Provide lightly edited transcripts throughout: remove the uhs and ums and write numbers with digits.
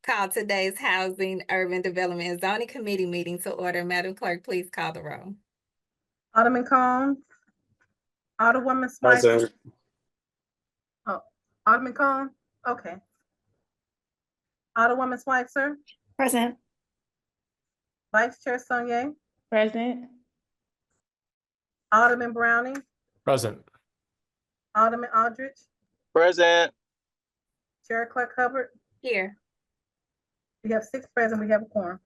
call today's Housing, Urban Development and Zoning Committee meeting to order. Madam Clerk, please call the roll. Alderman Cone, Alderwoman Switzer. Present. Oh, Alderman Cone, okay. Alderwoman Switzer, Present. Vice Chair Sonier, Present. Alderman Browning, Present. Alderman Aldridge, Present. Chair Clerk Hubbard. Here. We have 6 present, we have a quorum.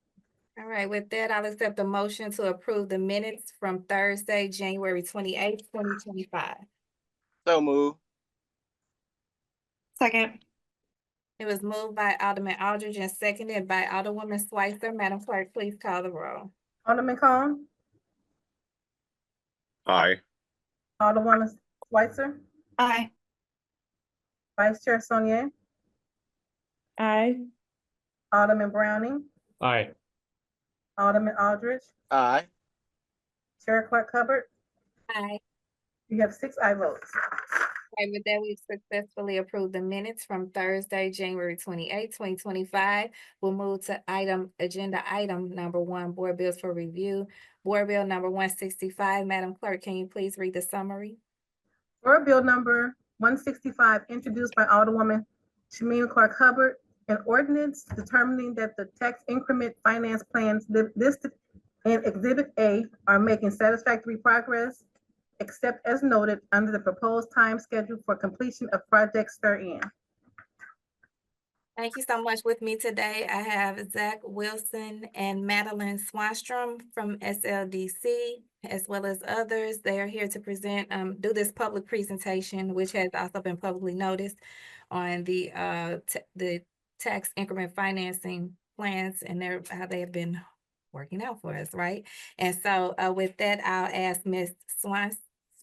All right, with that, I'll accept the motion to approve the minutes from Thursday, January 28th, 2025. So move. Second. It was moved by Alderman Aldridge and seconded by Alderwoman Switzer. Madam Clerk, please call the roll. Alderman Cone, Aye. Alderwoman Switzer, Aye. Vice Chair Sonier, Aye. Alderman Browning, Aye. Alderman Aldridge, Aye. Chair Clerk Hubbard. Aye. We have 6 aye votes. Okay, with that, we've successfully approved the minutes from Thursday, January 28th, 2025. We'll move to agenda item number 1, board bills for review. Board bill number 165. Madam Clerk, can you please read the summary? Board Bill number 165, introduced by Alderwoman Shameem Clark Hubbard, an ordinance determining that the tax increment finance plans listed in Exhibit A are making satisfactory progress, except as noted under the proposed time schedule for completion of projects therein. Thank you so much. With me today, I have Zach Wilson and Madeline Swanstrom from SLDC, as well as others. They are here to present, do this public presentation, which has also been publicly noticed on the tax increment financing plans and how they have been working out for us, right? And so with that, I'll ask Ms.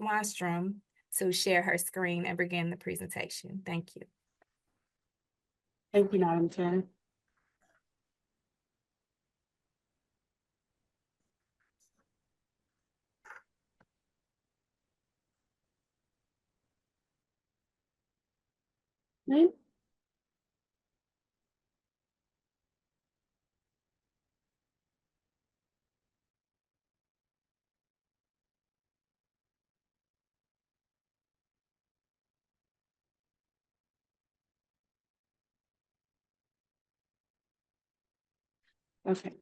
Swanstrom to share her screen and begin the presentation. Thank you. Thank you, Madam Chair. Right. Okay.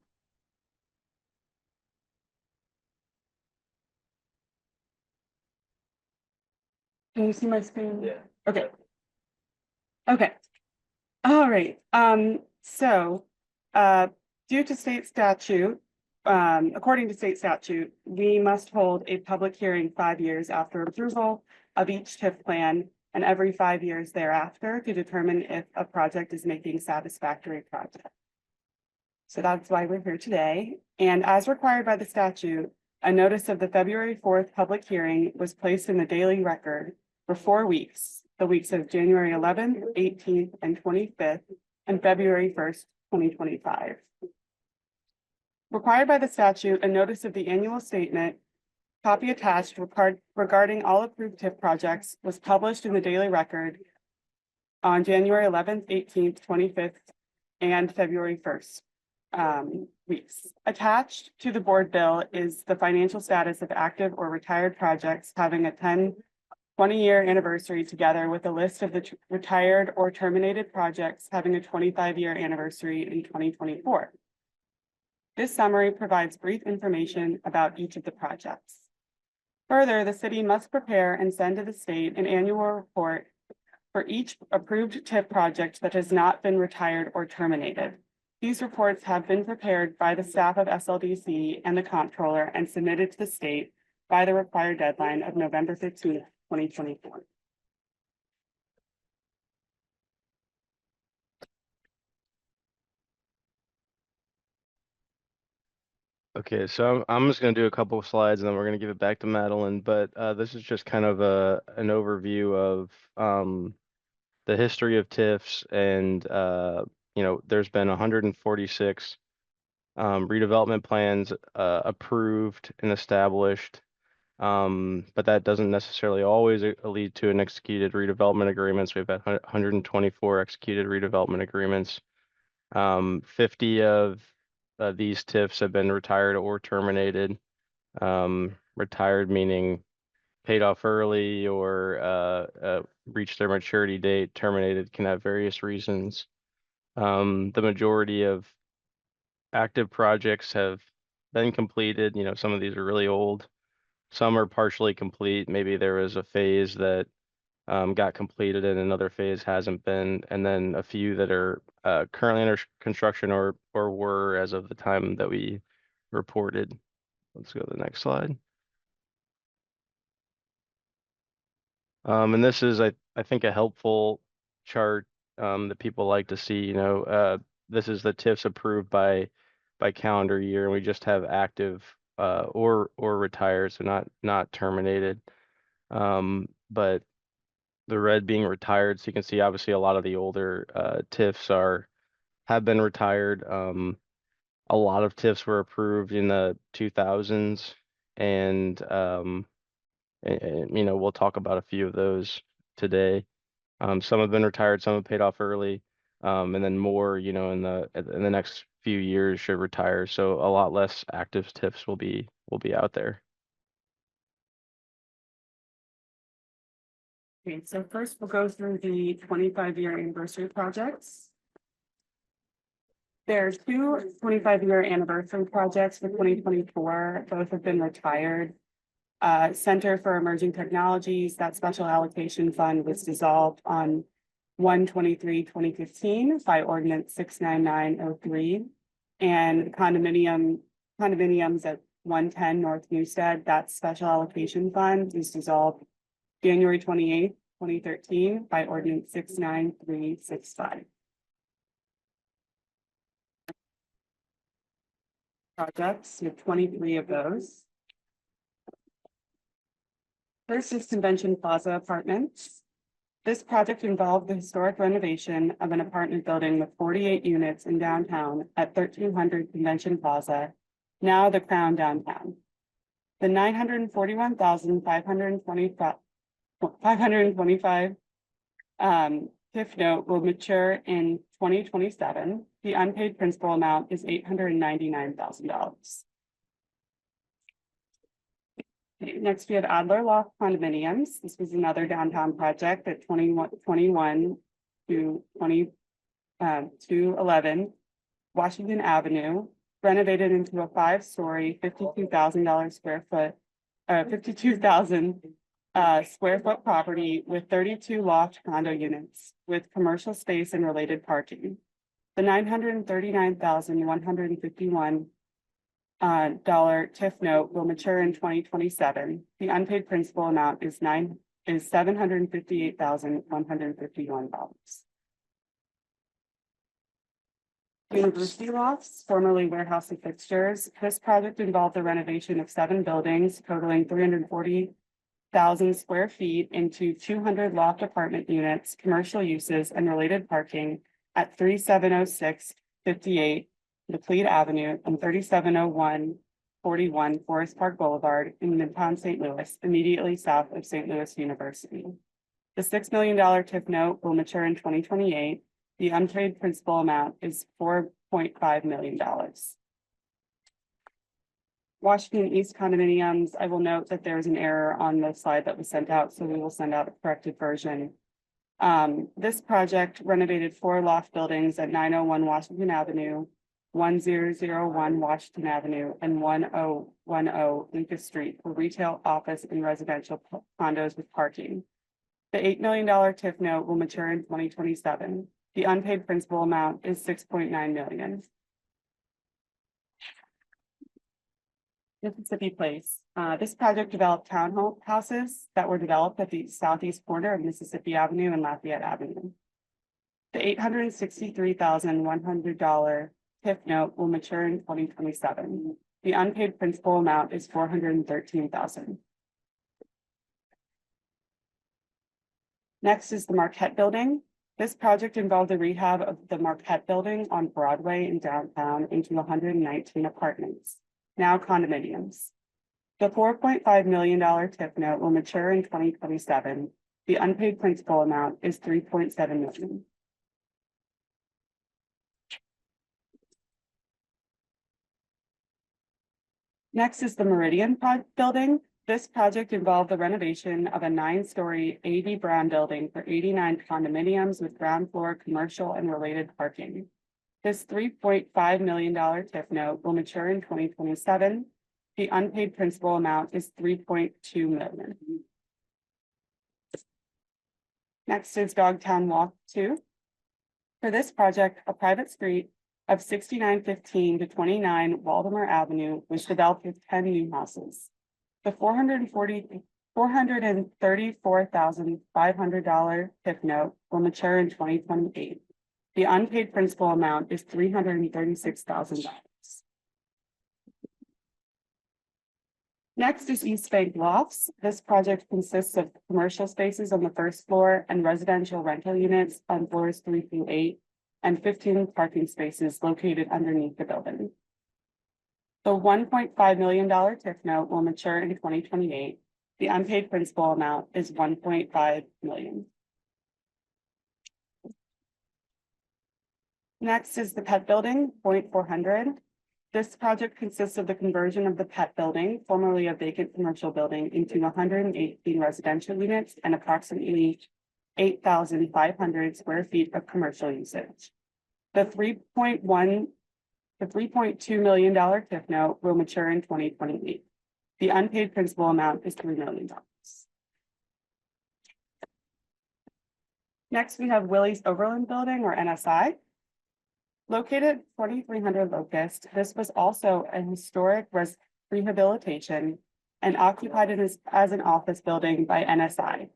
Can you see my screen? Yeah. Okay. Okay. All right. Due to state statute, according to state statute, we must hold a public hearing 5 years after approval of each TIF plan and every 5 years thereafter to determine if a project is making satisfactory progress. So that's why we're here today. And as required by the statute, a notice of the February 4th public hearing was placed in the daily record for 4 weeks, the weeks of January 11th, 18th, and 25th, and February 1st, 2025. Required by the statute, a notice of the annual statement, copy attached regarding all approved TIF projects, was published in the daily record on January 11th, 18th, 25th, and February 1st. Weeks. Attached to the board bill is the financial status of active or retired projects having a 20-year anniversary, together with a list of the retired or terminated projects having a 25-year anniversary in 2024. This summary provides brief information about each of the projects. Further, the city must prepare and send to the state an annual report for each approved TIF project that has not been retired or terminated. These reports have been prepared by the staff of SLDC and the comptroller and submitted to the state by the required deadline of November 15th, 2024. Okay, so I'm just going to do a couple of slides and then we're going to give it back to Madeline, but this is just kind of an overview of the history of TIFs, and there's been 146 redevelopment plans approved and established, but that doesn't necessarily always lead to an executed redevelopment agreements. We've had 124 executed redevelopment agreements. 50 of these TIFs have been retired or terminated. Retired meaning paid off early or reached their maturity date. Terminated can have various reasons. The majority of active projects have been completed. You know, some of these are really old. Some are partially complete. Maybe there was a phase that got completed and another phase hasn't been, and then a few that are currently under construction or were as of the time that we reported. Let's go to the next slide. And this is, I think, a helpful chart that people like to see. You know, this is the TIFs approved by calendar year, and we just have active or retired, so not terminated. But the red being retired, so you can see obviously a lot of the older TIFs have been retired. A lot of TIFs were approved in the 2000s, and you know, we'll talk about a few of those today. Some have been retired, some have paid off early, and then more, you know, in the next few years should retire. So a lot less active TIFs will be out there. Okay, so first we'll go through the 25-year anniversary projects. There are two 25-year anniversary projects for 2024. Both have been retired. Center for Emerging Technologies, that special allocation fund was dissolved on 1/23/2015 by Ordinance 69903. And condominiums at 110 North Newstead, that special allocation fund was dissolved January 28th, 2013 by Ordinance 69365. Projects, we have 23 of those. First is Convention Plaza Apartments. This project involved the historic renovation of an apartment building with 48 units in downtown at 1300 Convention Plaza, now the Crown downtown. The $525 TIF note will mature in 2027. The unpaid principal amount is $899,000. Next, we have Adler Loft Condominiums. This was another downtown project at 21 to 211 Washington Avenue, renovated into a 5-story, $52,000 square foot property with 32 loft condo units with commercial space and related parking. The $939,151 TIF note will mature in 2027. The unpaid principal amount is $758,151. University Lofts, formerly Warehouse and Fixtures. This project involved the renovation of 7 buildings totaling 340,000 square feet into 200 loft apartment units, commercial uses, and related parking at 3706-58 Laclede Avenue and 3701-41 Forest Park Boulevard in Midtown St. Louis, immediately south of St. Louis University. The $6 million TIF note will mature in 2028. The unpaid principal amount is $4.5 million. Washington East condominiums, I will note that there's an error on the slide that was sent out, so we will send out a corrected version. This project renovated 4 loft buildings at 901 Washington Avenue, 1001 Washington Avenue, and 1010 Lucas Street for retail, office, and residential condos with parking. The $8 million TIF note will mature in 2027. The unpaid principal amount is $6.9 million. Mississippi Place. This project developed townhouses that were developed at the southeast corner of Mississippi Avenue and Lafayette Avenue. The $863,100 TIF note will mature in 2027. The unpaid principal amount is $413,000. Next is the Marquette Building. This project involved the rehab of the Marquette Building on Broadway in downtown into 119 apartments, now condominiums. The $4.5 million TIF note will mature in 2027. The unpaid principal amount is $3.7 million. Next is the Meridian building. This project involved the renovation of a 9-story A.B. Brown building for 89 condominiums with ground floor commercial and related parking. This $3.5 million TIF note will mature in 2027. The unpaid principal amount is $3.2 million. Next is Dogtown Walk 2. For this project, a private street of 6915 to 29 Waldemar Avenue was developed with 10 new houses. The $434,500 TIF note will mature in 2028. The unpaid principal amount is $336,000. Next is East Bank Lofts. This project consists of commercial spaces on the first floor and residential rental units on floors 3 through 8, and 15 parking spaces located underneath the building. The $1.5 million TIF note will mature in 2028. The unpaid principal amount is $1.5 million. Next is the Pet Building, 400. This project consists of the conversion of the Pet Building, formerly a vacant commercial building, into 118 residential units and approximately 8,500 square feet of commercial usage. The $3.2 million TIF note will mature in 2028. The unpaid principal amount is $3 million. Next, we have Willie's Overland Building, or NSI. Located at 2300 Locust, this was also a historic rehabilitation and occupied as an office building by NSI.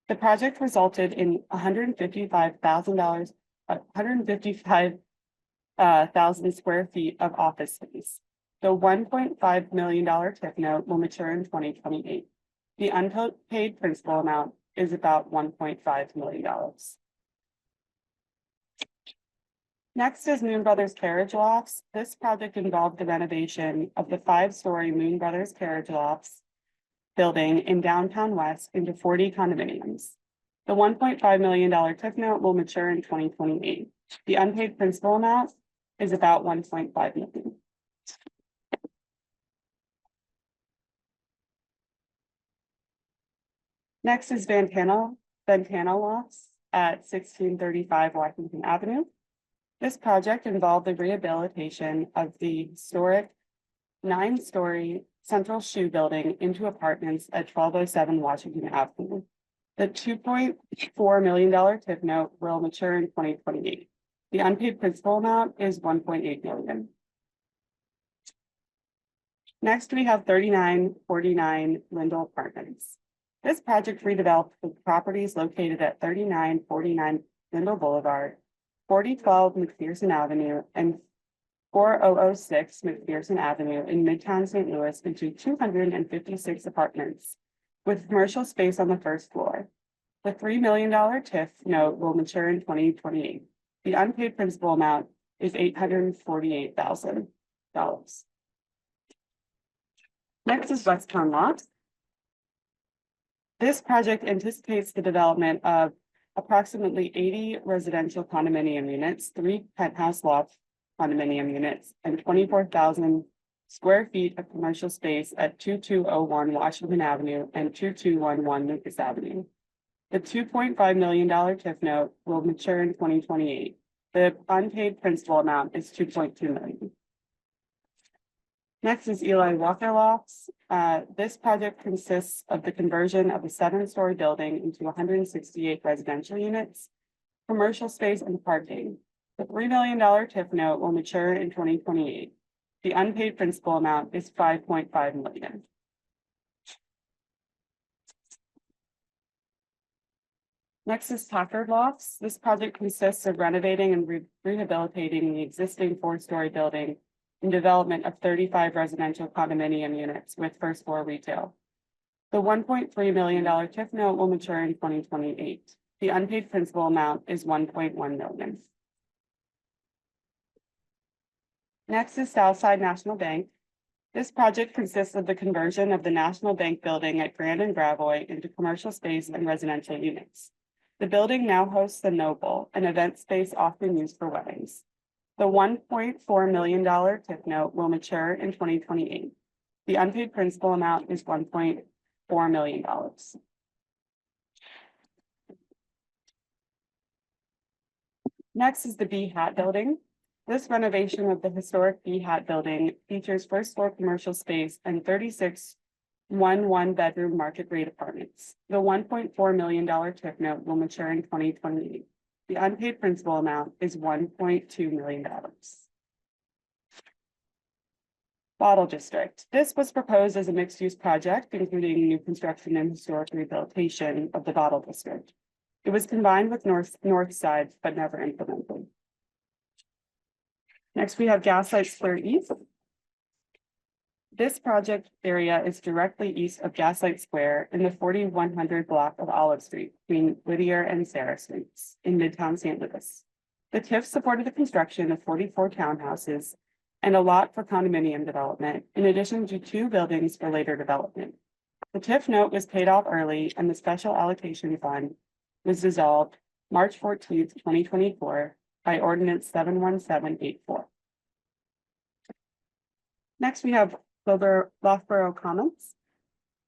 The project resulted in $155,000 square feet of office space. The $1.5 million TIF note will mature in 2028. The unpaid principal amount is about $1.5 million. Next is Moon Brothers Carriage Lofts. This project involved the renovation of the 5-story Moon Brothers Carriage Lofts building in downtown West into 40 condominiums. The $1.5 million TIF note will mature in 2028. The unpaid principal amount is about $1.5 million. Next is Ventana Lofts at 1635 Washington Avenue. This project involved the rehabilitation of the historic 9-story central shoe building into apartments at 1207 Washington Avenue. The $2.4 million TIF note will mature in 2028. The unpaid principal amount is $1.8 million. Next, we have 3949 Lindell Apartments. This project redeveloped the properties located at 3949 Lindell Boulevard, 4012 McPherson Avenue, and 4006 McPherson Avenue in Midtown St. Louis into 256 apartments with commercial space on the first floor. The $3 million TIF note will mature in 2028. The unpaid principal amount is $848,000. Next is Westtown Lot. This project anticipates the development of approximately 80 residential condominium units, 3 penthouse loft condominium units, and 24,000 square feet of commercial space at 2201 Washington Avenue and 2211 Lucas Avenue. The $2.5 million TIF note will mature in 2028. The unpaid principal amount is $2.2 million. Next is Eli Walker Lofts. This project consists of the conversion of a 7-story building into 168 residential units, commercial space, and parking. The $3 million TIF note will mature in 2028. The unpaid principal amount is $5.5 million. Next is Packard Lofts. This project consists of renovating and rehabilitating the existing 4-story building and development of 35 residential condominium units with first floor retail. The $1.3 million TIF note will mature in 2028. The unpaid principal amount is $1.1 million. Next is Southside National Bank. This project consists of the conversion of the National Bank building at Grand and Gravois into commercial space and residential units. The building now hosts the Noble, an event space often used for weddings. The $1.4 million TIF note will mature in 2028. The unpaid principal amount is $1.4 million. Next is the B Hat Building. This renovation of the historic B Hat Building features first floor commercial space and 36 one-bedroom market rate apartments. The $1.4 million TIF note will mature in 2028. The unpaid principal amount is $1.2 million. Bottle District. This was proposed as a mixed-use project, including new construction and historic rehabilitation of the Bottle District. It was combined with North Side, but never implemented. Next, we have Gaslight Square East. This project area is directly east of Gaslight Square in the 4100 block of Olive Street between Whittier and Sarah Streets in Midtown St. Louis. The TIF supported the construction of 44 townhouses and a lot for condominium development, in addition to 2 buildings for later development. The TIF note was paid off early and the special allocation fund was dissolved March 14th, 2024 by Ordinance 71784. Next, we have Loughborough Commons.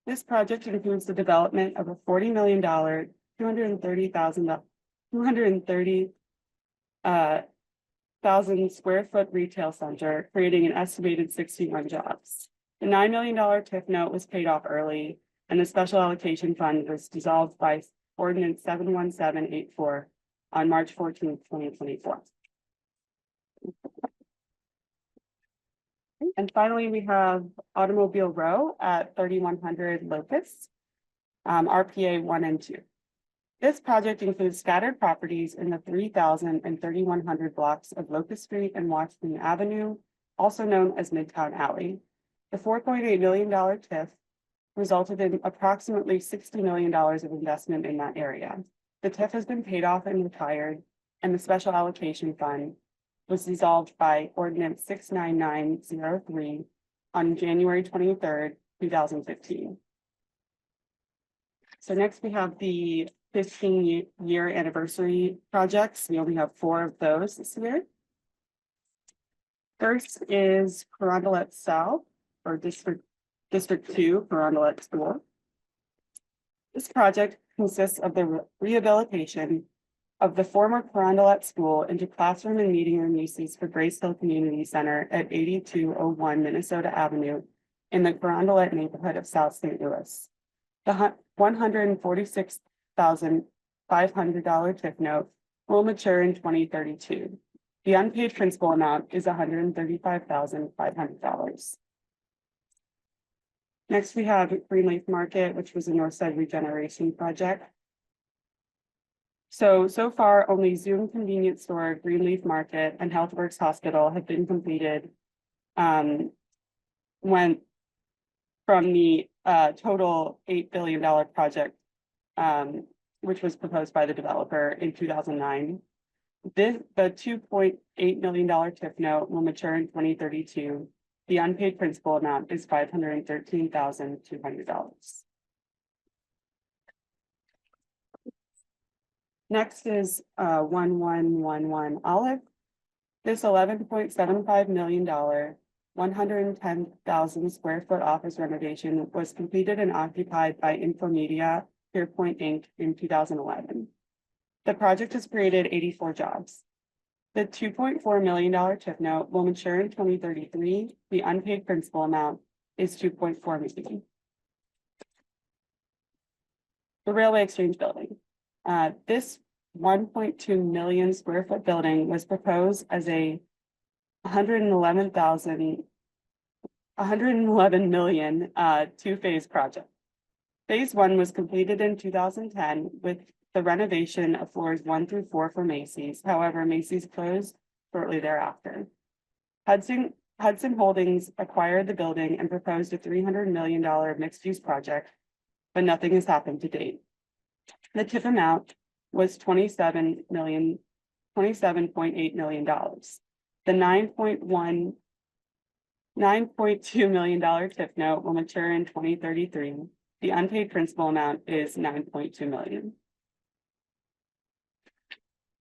This project includes the development of a $40 million, 230,000 square foot retail center, creating an estimated 61 jobs. The $9 million TIF note was paid off early, and the special allocation fund was dissolved by Ordinance 71784 on March 14th, 2024. And finally, we have Automobile Row at 3100 Locust, RPA 1 and 2. This project includes scattered properties in the 3000 and 3100 blocks of Locust Street and Washington Avenue, also known as Midtown Alley. The $4.8 million TIF resulted in approximately $60 million of investment in that area. The TIF has been paid off and retired, and the special allocation fund was dissolved by Ordinance 69903 on January 23rd, 2015. So next we have the 15-year anniversary projects. We only have 4 of those this year. First is Carondelet South, or District 2, Carondelet School. This project consists of the rehabilitation of the former Carondelet School into classroom and meeting room uses for Grace Hill Community Center at 8201 Minnesota Avenue in the Carondelet neighborhood of South St. Louis. The $146,500 TIF note will mature in 2032. The unpaid principal amount is $135,500. Next, we have Greenleaf Market, which was a Northside regeneration project. So far, only Zoom Convenience Store, Greenleaf Market, and HealthWorks Hospital have been completed. Went from the total $8 billion project, which was proposed by the developer in 2009. The $2.8 million TIF note will mature in 2032. The unpaid principal amount is $513,200. Next is 1111 Olive. This $11.75 million, 110,000 square foot office renovation was completed and occupied by Infomedia Pierpoint Inc. in 2011. The project has created 84 jobs. The $2.4 million TIF note will mature in 2033. The unpaid principal amount is $2.4 million. The Railway Exchange Building. This 1.2 million square foot building was proposed as a 111 million two-phase project. Phase 1 was completed in 2010 with the renovation of floors 1 through 4 for Macy's. However, Macy's closed shortly thereafter. Hudson Holdings acquired the building and proposed a $300 million mixed-use project, but nothing has happened to date. The TIF amount was $27.8 million. The $9.2 million TIF note will mature in 2033. The unpaid principal amount is $9.2 million.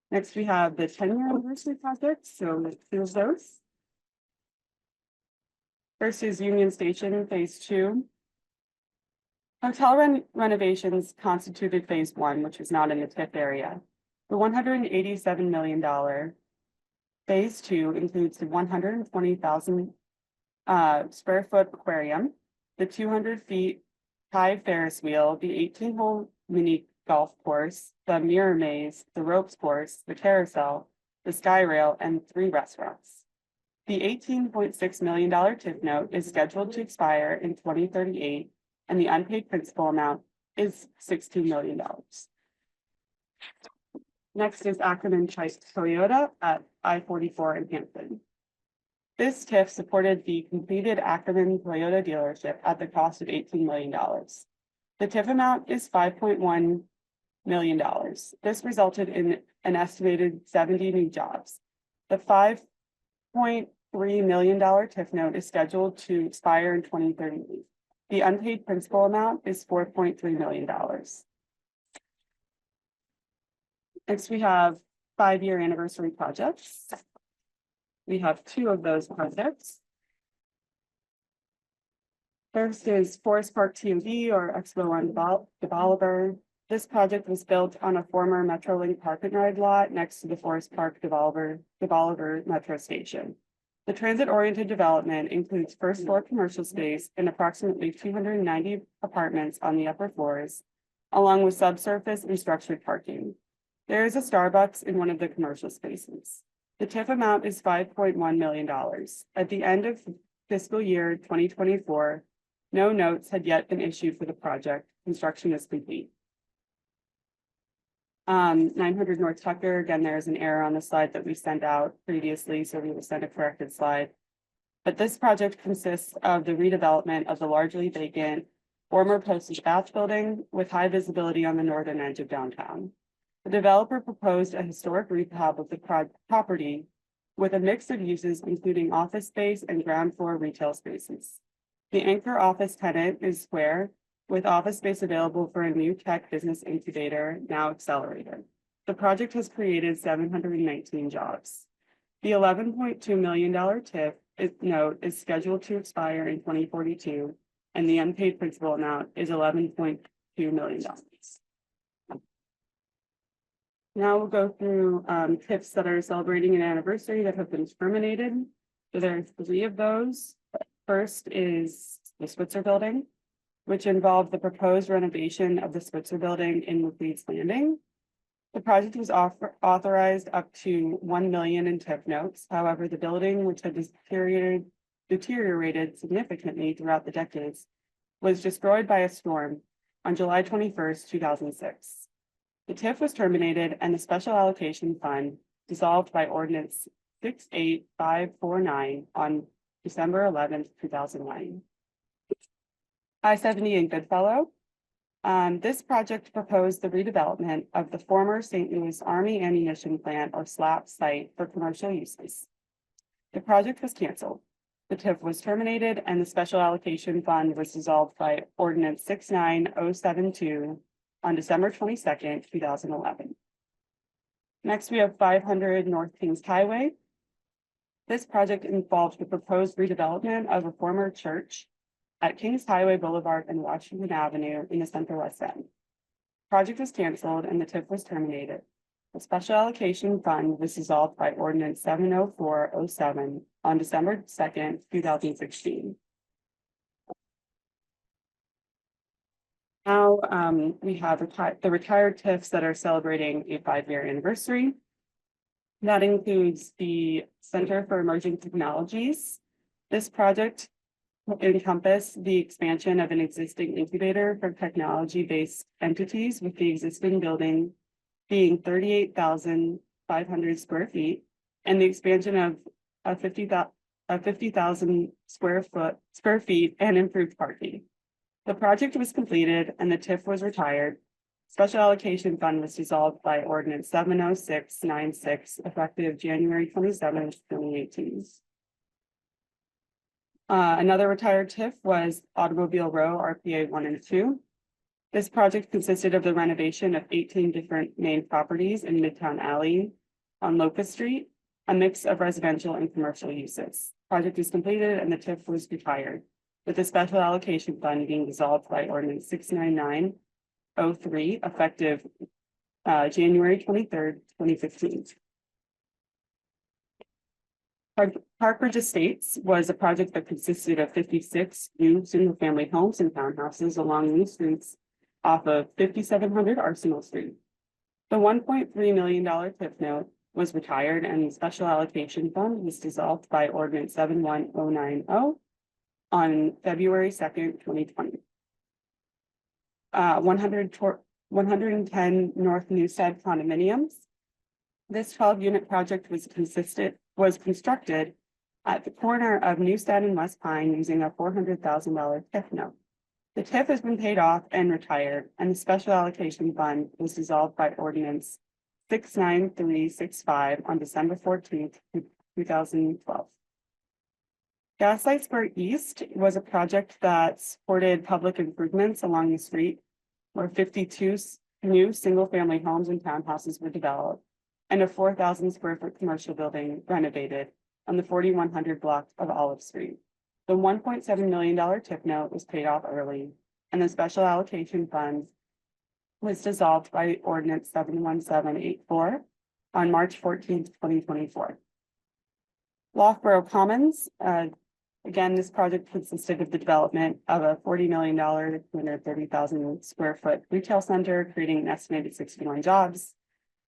Next, we have the 10-year anniversary project. So here's those. First is Union Station Phase 2. Hotel renovations constituted Phase 1, which was not in the TIF area. The $187 million Phase 2 includes the 120,000 square foot aquarium, the 200 feet high Ferris wheel, the 18-hole mini golf course, the mirror maze, the ropes course, the carousel, the sky rail, and 3 restaurants. The $18.6 million TIF note is scheduled to expire in 2038, and the unpaid principal amount is $16 million. Next is Ackerman Toyota at I-44 in Hampton. This TIF supported the completed Ackerman Toyota dealership at the cost of $18 million. The TIF amount is $5.1 million. This resulted in an estimated 70 new jobs. The $5.3 million TIF note is scheduled to expire in 2038. The unpaid principal amount is $4.3 million. Next, we have 5-year anniversary projects. We have 2 of those projects. First is Forest Park TOD or Expo One Developer. This project was built on a former Metrolink park and ride lot next to the Forest Park Developer Metro Station. The transit-oriented development includes first floor commercial space and approximately 290 apartments on the upper floors, along with subsurface and structured parking. There is a Starbucks in one of the commercial spaces. The TIF amount is $5.1 million. At the end of fiscal year 2024, no notes had yet been issued for the project. Construction is complete. 900 North Tucker, again, there's an error on the slide that we sent out previously, so we will send a corrected slide. But this project consists of the redevelopment of the largely vacant former postage batch building with high visibility on the northern edge of downtown. The developer proposed a historic rehab of the property with a mix of uses, including office space and ground floor retail spaces. The anchor office tenant is Square, with office space available for a new tech business incubator, now Accelerator. The project has created 719 jobs. The $11.2 million TIF note is scheduled to expire in 2042, and the unpaid principal amount is $11.2 million. Now we'll go through TIFs that are celebrating an anniversary that have been terminated. So there are 3 of those. First is the Switzer Building, which involved the proposed renovation of the Switzer Building in McLeod's Landing. The project was authorized up to $1 million in TIF notes. However, the building, which had deteriorated significantly throughout the decades, was destroyed by a storm on July 21st, 2006. The TIF was terminated and the special allocation fund dissolved by ordinance 68549 on December 11th, 2009. I-70 in Goodfellow. This project proposed the redevelopment of the former St. Louis Army Ammunition Plant or SLAP site for commercial uses. The project was canceled. The TIF was terminated and the special allocation fund was dissolved by ordinance 69072 on December 22nd, 2011. Next, we have 500 North Kings Highway. This project involved the proposed redevelopment of a former church at Kings Highway Boulevard and Washington Avenue in the Central West End. Project was canceled and the TIF was terminated. The special allocation fund was dissolved by ordinance 70407 on December 2nd, 2016. Now we have the retired TIFs that are celebrating a 5-year anniversary. That includes the Center for Emerging Technologies. This project encompassed the expansion of an existing incubator for technology-based entities, with the existing building being 38,500 square feet, and the expansion of 50,000 square feet and improved parking. The project was completed and the TIF was retired. Special allocation fund was dissolved by ordinance 70696 effective January 27th, 2018. Another retired TIF was Automobile Row RPA 1 and 2. This project consisted of the renovation of 18 different main properties in Midtown Alley on Locust Street, a mix of residential and commercial uses. project is completed and the TIF was retired, with the special allocation fund being dissolved by ordinance 69903 effective January 23rd, 2015. Parkridge Estates was a project that consisted of 56 new single-family homes and townhouses along new streets off of 5700 RSMo Street. The $1.3 million TIF note was retired and the special allocation fund was dissolved by ordinance 71090 on February 2nd, 2020. 110 North Newstead condominiums. This 12-unit project was constructed at the corner of Newstead and West Pine using a $400,000 TIF note. The TIF has been paid off and retired, and the special allocation fund was dissolved by ordinance 69365 on December 14th, 2012. Gaslight Square East was a project that supported public improvements along the street where 52 new single-family homes and townhouses were developed and a 4,000 square foot commercial building renovated on the 4100 block of Olive Street. The $1.7 million TIF note was paid off early, and the special allocation fund was dissolved by ordinance 71784 on March 14th, 2024. Loughborough Commons, again, this project consisted of the development of a $40 million, 230,000 square foot retail center, creating an estimated 61 jobs.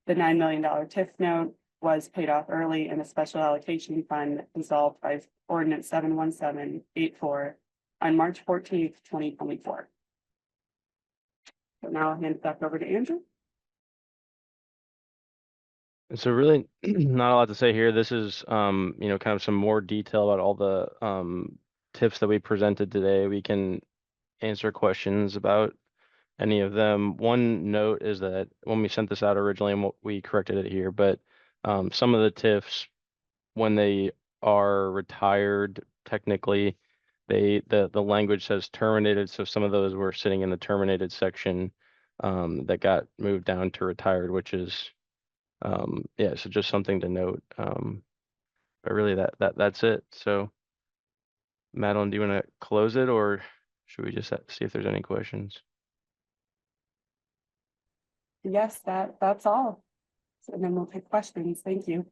The $9 million TIF note was paid off early and the special allocation fund dissolved by ordinance 71784 on March 14th, 2024. So now I'll hand it back over to Andrew. And so really not a lot to say here. This is, kind of some more detail about all the tips that we presented today. We can answer questions about any of them. One note is that when we sent this out originally, and we corrected it here, but some of the TIFs, when they are retired, technically, the language says terminated. So some of those were sitting in the terminated section that got moved down to retired, which is so just something to note. But really that's it. So Madeline, do you want to close it, or should we just see if there's any questions? Yes, that's all. And then we'll take questions. Thank you.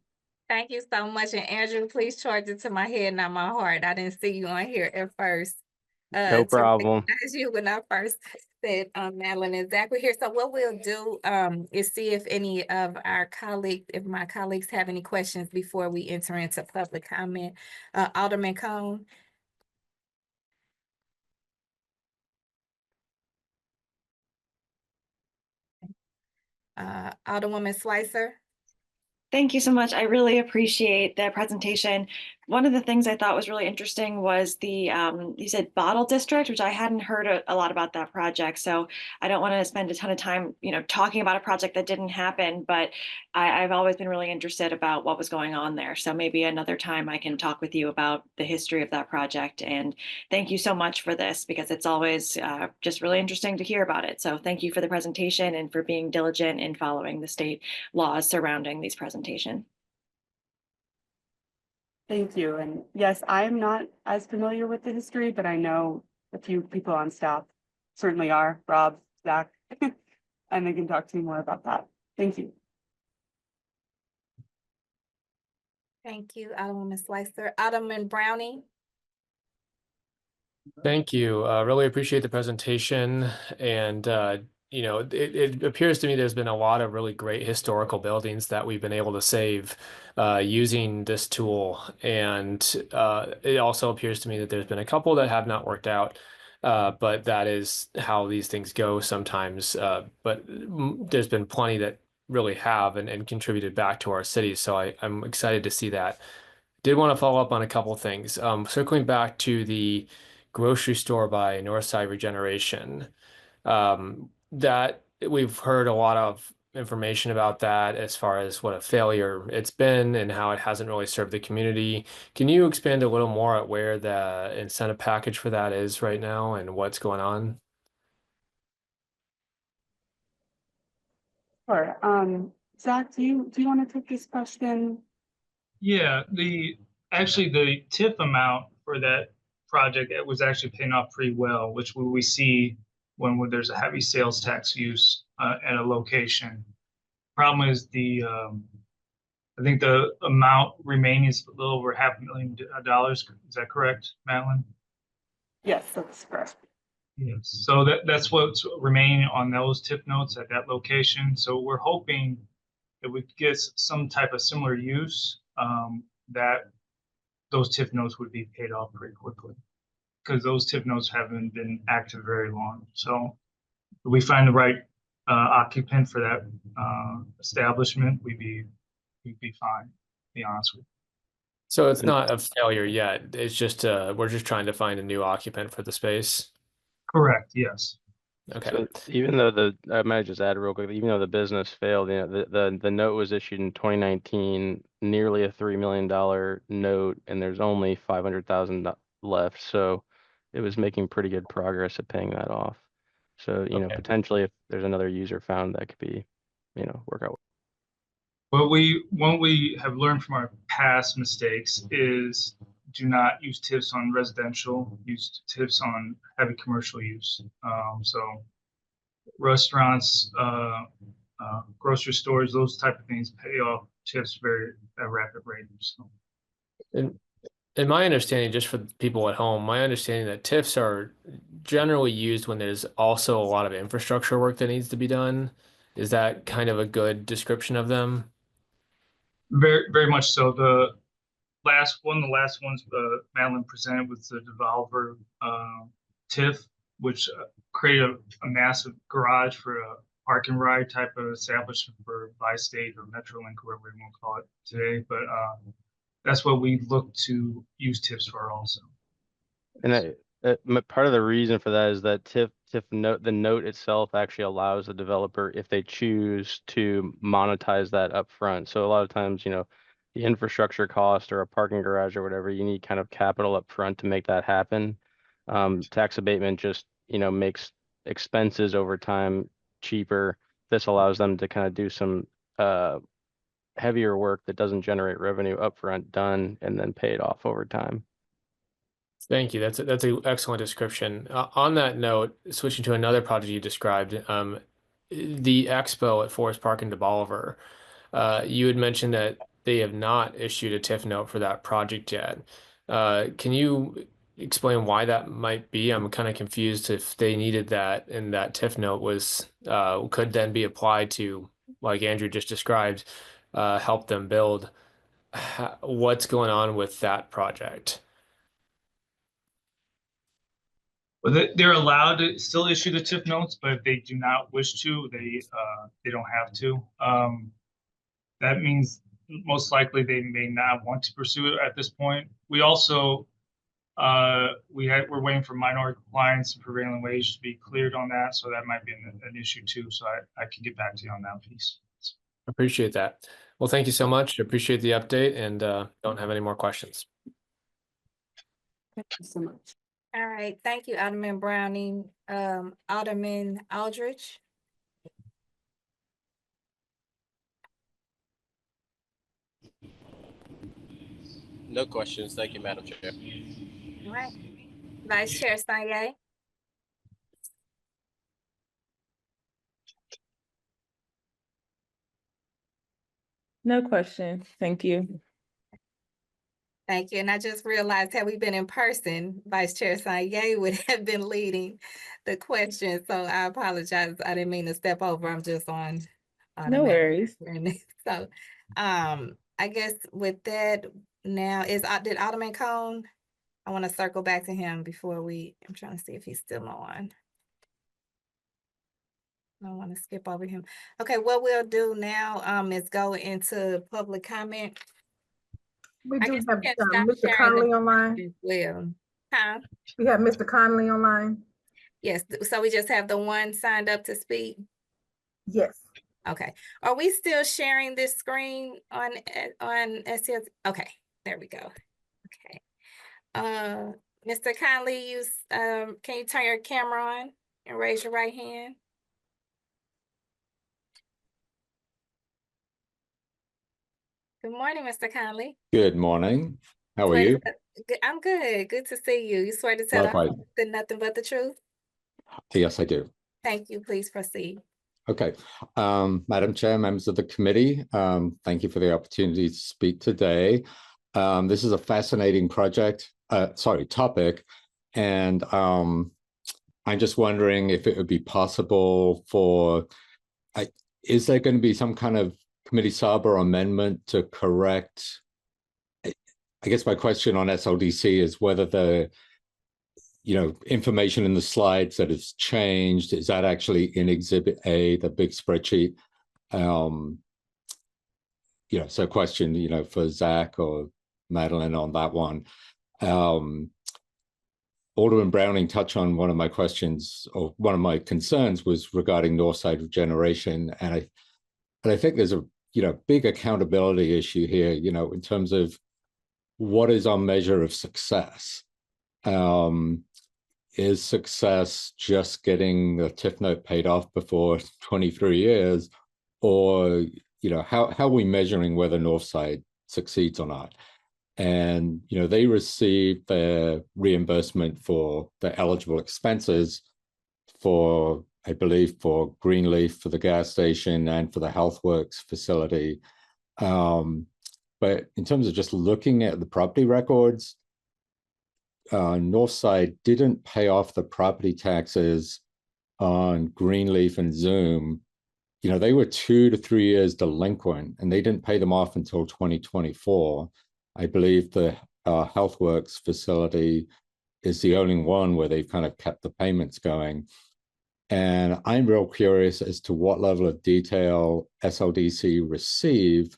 Thank you so much. And Andrew, please charge it to my head, not my heart. I didn't see you on here at first. No problem. As you when I first said Madeline and Zach were here. So what we'll do is see if any of our colleagues, if my colleagues have any questions before we enter into public comment. Alderman Cone. Alderwoman Slicer. Thank you so much. I really appreciate the presentation. One of the things I thought was really interesting was the, you said Bottle District, which I hadn't heard a lot about that project. So I don't want to spend a ton of time, talking about a project that didn't happen, but I've always been really interested about what was going on there. So maybe another time I can talk with you about the history of that project. And thank you so much for this, because it's always just really interesting to hear about it. So thank you for the presentation and for being diligent in following the state laws surrounding these presentations. Thank you. And yes, I'm not as familiar with the history, but I know a few people on staff certainly are, Rob, Zach, and they can talk to me more about that. Thank you. Thank you, Alderwoman Slicer. Alderman Browning. Thank you. Really appreciate the presentation. And, it appears to me there's been a lot of really great historical buildings that we've been able to save using this tool. And it also appears to me that there's been a couple that have not worked out, but that is how these things go sometimes. But there's been plenty that really have and contributed back to our city. So I'm excited to see that. Did want to follow up on a couple things. Circling back to the grocery store by Northside Regeneration, that we've heard a lot of information about that as far as what a failure it's been and how it hasn't really served the community. Can you expand a little more at where the incentive package for that is right now and what's going on? Sure. Zach, do you want to take this question? Yeah, actually, the TIF amount for that project, it was actually paying off pretty well, which we see when there's a heavy sales tax use at a location. Problem is I think the amount remaining is a little over $500,000. Is that correct, Madeline? Yes, that's correct. Yes. So that's what's remaining on those TIF notes at that location. So we're hoping that we get some type of similar use, that those TIF notes would be paid off pretty quickly, because those TIF notes haven't been active very long. So if we find the right occupant for that establishment, we'd be fine, to be honest with you. So it's not a failure yet. It's just we're just trying to find a new occupant for the space. Correct, yes. Okay. So even though I might just add real quick, even though the business failed, you know, the note was issued in 2019, nearly a $3 million note, and there's only 500,000 left. So it was making pretty good progress at paying that off. So, you know, Okay. potentially if there's another user found, that could be, you know, work out. What we have learned from our past mistakes is do not use TIFs on residential, use TIFs on heavy commercial use. So restaurants, grocery stores, those type of things pay off TIFs at a rapid rate. So. In my understanding, just for people at home, my understanding that TIFs are generally used when there's also a lot of infrastructure work that needs to be done. Is that kind of a good description of them? Very, very much so. The last ones Madeline presented was the Devolver TIF, which created a massive garage for a park and ride type of establishment for Bi-State or Metrolink, whatever we want to call it today. But that's what we look to use TIFs for also. And part of the reason for that is that TIF note, the note itself actually allows the developer, if they choose, to monetize that up front. So a lot of times, you know, the infrastructure cost or a parking garage or whatever, you need kind of capital up front to make that happen. Tax abatement just, you know, makes expenses over time cheaper. This allows them to kind of do some heavier work that doesn't generate revenue upfront done and then pay it off over time. Thank you. That's an excellent description. On that note, switching to another project you described, the expo at Forest Park in DeBoliver, you had mentioned that they have not issued a TIF note for that project yet. Can you explain why that might be? I'm kind of confused if they needed that and that TIF note was could then be applied to, like Andrew just described, help them build. What's going on with that project? Well, they're allowed to still issue the TIF notes, but if they do not wish to, they don't have to. That means most likely they may not want to pursue it at this point. We also we're waiting for minority compliance and prevailing wage to be cleared on that, so that might be an issue too. So I can get back to you on that piece. Appreciate that. Well, thank you so much. Appreciate the update and don't have any more questions. Thank you so much. All right, thank you, Alderman Browning. Alderman Aldridge. No questions. Thank you, Madam Chair. All right. Vice Chair Sanye. No question. Thank you. Thank you. And I just realized, had we been in person, Vice Chair Sanye would have been leading the question. So I apologize. I didn't mean to step over. I'm just on. No worries. So I guess with that now did Alderman Cone? I want to circle back to him before I'm trying to see if he's still on. I don't want to skip over him. Okay, what we'll do now is go into public comment. We I do guess have we can stop Mr. sharing Conley the online. screen as well. Huh? We have Mr. Conley online. Yes, so we just have the one signed up to speak? Yes. Okay. Are we still sharing this screen on STS? Okay, there we go. Okay. Mr. Conley, can you turn your camera on and raise your right hand? Good morning, Mr. Conley. Good morning. How are Swear to you? I'm good. Good to see you. You swear to tell the Likewise. whole truth and nothing but the truth? Yes, I do. Thank you. Please proceed. Okay. Madam Chair, members of the committee, thank you for the opportunity to speak today. This is a fascinating topic. And I'm just wondering if it would be possible is there going to be some kind of committee sub or amendment to correct? I guess my question on SLDC is whether the information in the slides that has changed, is that actually in Exhibit A, the big spreadsheet? So question, for Zach or Madeline on that one. Alderman Browning touched on one of my questions, or one of my concerns was regarding Northside regeneration. And I think there's a, big accountability issue here, in terms of what is our measure of success? Is success just getting the TIF note paid off before 23 years? Or, how are we measuring whether Northside succeeds or not? And, they receive their reimbursement for the eligible expenses for, I believe, for Greenleaf, for the gas station, and for the HealthWorks facility. But in terms of just looking at the property records, Northside didn't pay off the property taxes on Greenleaf and Zoom. They were 2 to 3 years delinquent, and they didn't pay them off until 2024. I believe the HealthWorks facility is the only one where they've kind of kept the payments going. And I'm real curious as to what level of detail SLDC receive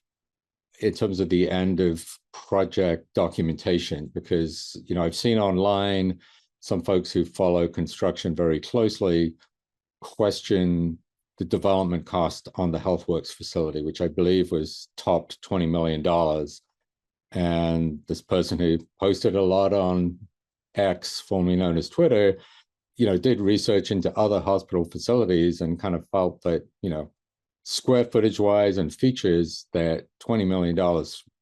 in terms of the end of project documentation, because, I've seen online some folks who follow construction very closely question the development cost on the HealthWorks facility, which I believe was topped $20 million. And this person who posted a lot on X, formerly known as Twitter, did research into other hospital facilities and kind of felt that, square footage wise and features, that $20 million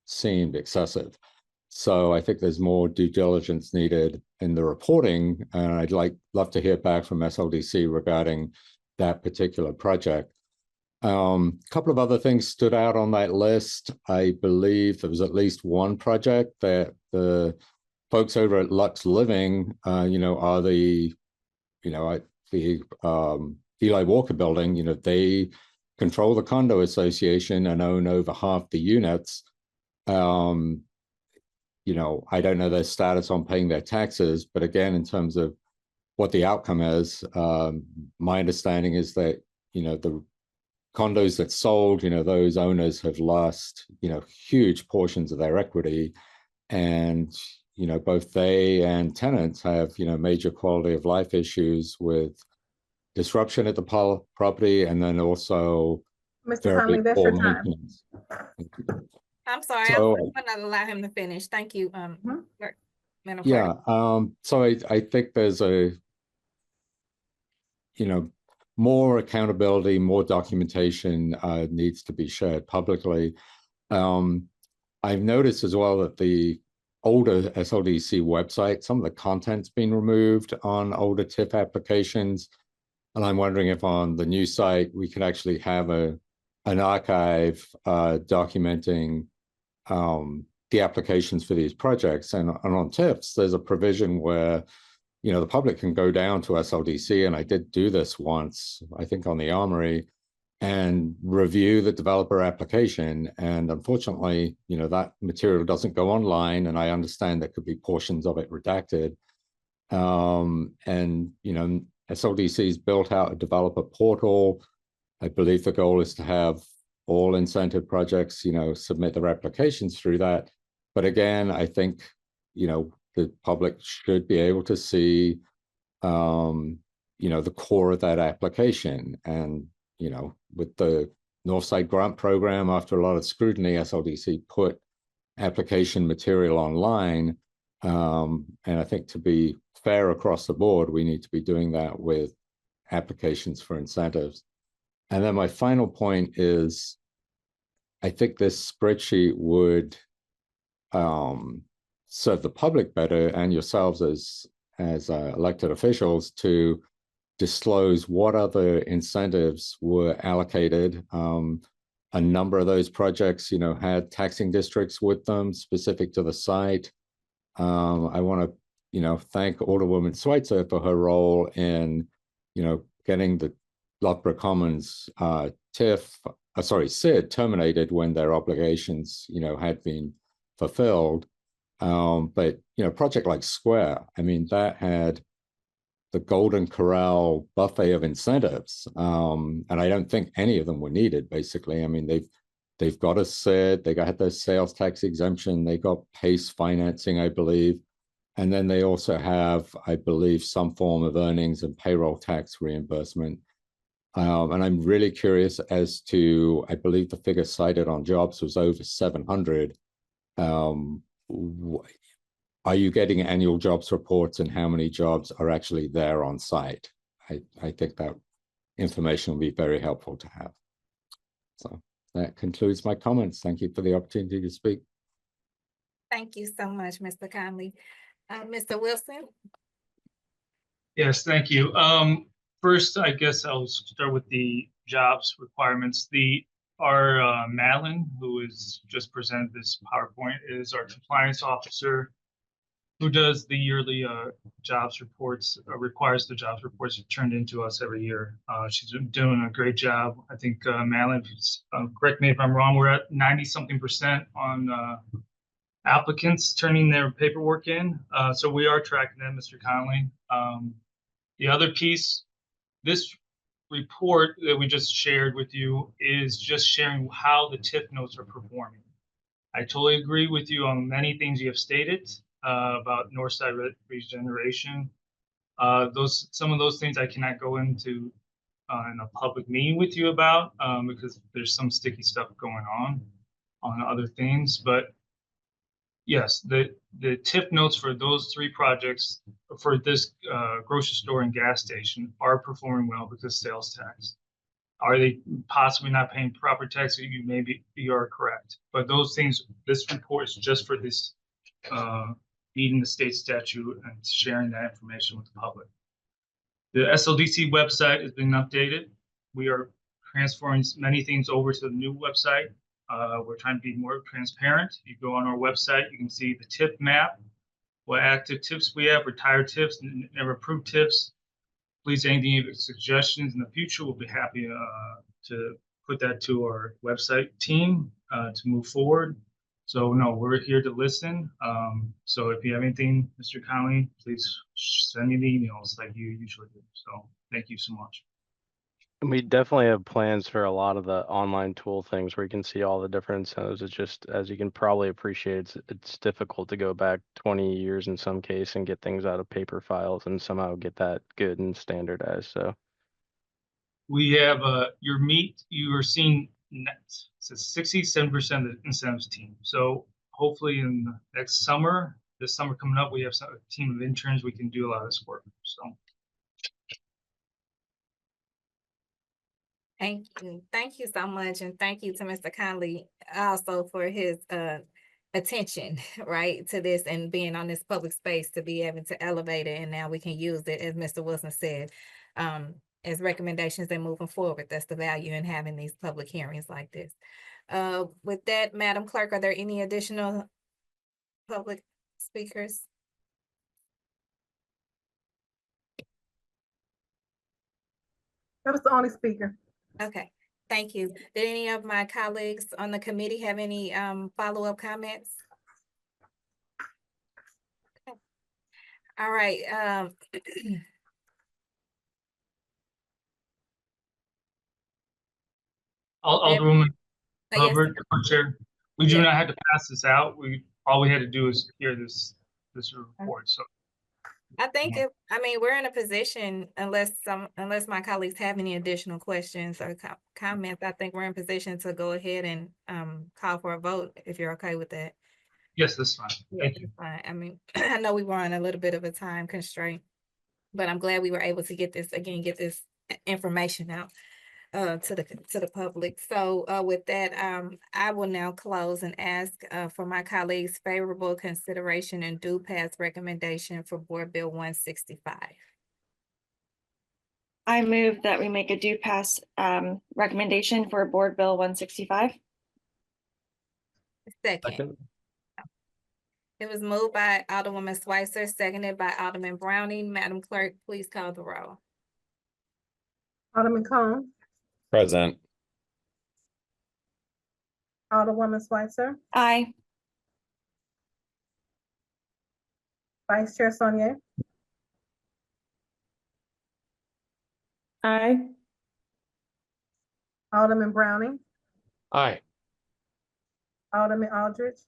seemed excessive. So I think there's more due diligence needed in the reporting, and I'd love to hear back from SLDC regarding that particular project. A couple of other things stood out on that list. I believe there was at least one project that the folks over at Lux Living, are the Eli Walker building, they control the condo association and own over half the units. I don't know their status on paying their taxes, but again, in terms of what the outcome is, my understanding is that, the condos that sold, those owners have lost, huge portions of their equity. And, both they and tenants have, major quality of life issues with disruption at the property, and then also Mr. Conley, that's your time. I'm sorry, I So, would not allow him to finish. Thank you, Clerk. Madam Clerk. yeah, so I think there's a, more accountability, more documentation needs to be shared publicly. I've noticed as well that the older SLDC website, some of the content's been removed on older TIF applications. And I'm wondering if on the new site, we could actually have an archive documenting the applications for these projects. And on TIFs, there's a provision where, the public can go down to SLDC, and I did do this once, I think on the Armory, and review the developer application. And unfortunately, that material doesn't go online, and I understand there could be portions of it redacted. And, SLDC's built out a developer portal. I believe the goal is to have all incentive projects, submit their applications through that. But again, I think, the public should be able to see, the core of that application. And, with the Northside grant program, after a lot of scrutiny, SLDC put application material online. And I think to be fair across the board, we need to be doing that with applications for incentives. And then my final point is, I think this spreadsheet would serve the public better and yourselves as elected officials to disclose what other incentives were allocated. A number of those projects, had taxing districts with them specific to the site. I want to, thank Alderwoman Schweitzer for her role in, getting the Loughborough Commons SID terminated when their obligations, had been fulfilled. But, a project like Square, I mean, that had the Golden Corral buffet of incentives. And I don't think any of them were needed, basically. I mean, they've got a SID, they had their sales tax exemption, they got PACE financing, I believe. And then they also have, I believe, some form of earnings and payroll tax reimbursement. And I'm really curious as to, I believe the figure cited on jobs was over 700. Are you getting annual jobs reports, and how many jobs are actually there on site? I think that information will be very helpful to have. So that concludes my comments. Thank you for the opportunity to speak. Thank you so much, Mr. Conley. Mr. Wilson? Yes, thank you. First, I guess I'll start with the jobs requirements. Our Madeline, who is just presented this PowerPoint, is our compliance officer who does the yearly jobs reports, requires the jobs reports turned into us every year. She's doing a great job. I think Madeline, correct me if I'm wrong, we're at 90-something% on applicants turning their paperwork in. So we are tracking them, Mr. Conley. The other piece, this report that we just shared with you is just sharing how the TIF notes are performing. I totally agree with you on many things you have stated about Northside regeneration. Some of those things I cannot go into in a public meeting with you about because there's some sticky stuff going on other things. But yes, the TIF notes for those 3 projects for this grocery store and gas station are performing well because sales tax. Are they possibly not paying proper tax? You are correct. But those things, this report is just for this meeting the state statute and sharing that information with the public. The SLDC website has been updated. We are transferring many things over to the new website. We're trying to be more transparent. You go on our website, you can see the TIF map, what active TIFs we have, retired TIFs, never approved TIFs. Please, any suggestions in the future, we'll be happy to put that to our website team to move forward. So no, we're here to listen. So if you have anything, Mr. Conley, please send me the emails like you usually do. So thank you so much. We definitely have plans for a lot of the online tool things where you can see all the different incentives. It's just, as you can probably appreciate, it's difficult to go back 20 years in some case and get things out of paper files and somehow get that good and standardized. So we have you are seeing net, so 67% of the incentives team. So hopefully in the next summer, this summer coming up, we have a team of interns. We can do a lot of this work. So. Thank you so much, and thank you to Mr. Conley also for his attention, right, to this and being on this public space to be able to elevate it, and now we can use it, as Mr. Wilson said, as recommendations and moving forward. That's the value in having these public hearings like this. With that, Madam Clerk, are there any additional public speakers? That was the only speaker. Okay, thank you. Did any of my colleagues on the committee have any follow-up comments? Okay. All right. Alderwoman Hubbard, yes. Chair, we do not have to pass this out. All we had to do is hear this report. So I think we're in a position, unless my colleagues have any additional questions or comments, I think we're in position to go ahead and call for a vote if you're okay with that. Yes, that's fine. Thank you. Fine. I mean, I know we were on a little bit of a time constraint, but I'm glad we were able to get this information out. to the public. So with that, I will now close and ask for my colleagues' favorable consideration and due pass recommendation for Board Bill 165. I move that we make a due pass recommendation for Board Bill 165. Second. Second. It was moved by Alderwoman Schweitzer, seconded by Alderman Browning. Madam Clerk, please call the roll. Alderman Cone, Present. Alderwoman Schweitzer, Aye. Vice Chair Sonier, Aye. Alderman Browning, Aye. Alderman Aldridge,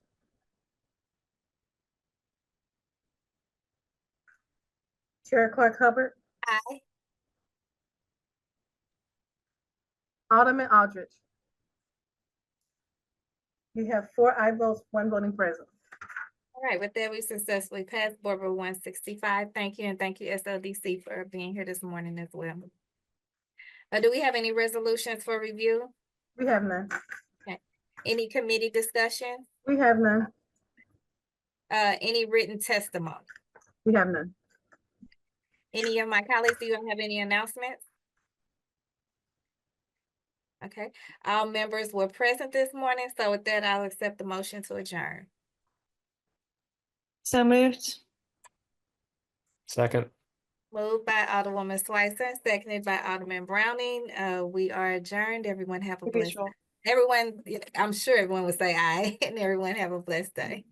Chair Clerk Hubbard, Aye. Alderman Aldridge. You have 4 aye votes, 1 voting present. All right, with that, we successfully passed Board Bill 165. Thank you, and thank you SLDC for being here this morning as well. Do we have any resolutions for review? We have none. Any committee discussion? We have none. Any written testimony? We have none. Any of my colleagues, do you have any announcements? Okay, all members were present this morning, so with that, I'll accept the motion to adjourn. So moved. Second. Moved by Alderwoman Schweitzer, seconded by Alderman Browning. We are adjourned. Everyone have a blessed, everyone, I'm sure everyone would say aye, and everyone have a blessed day.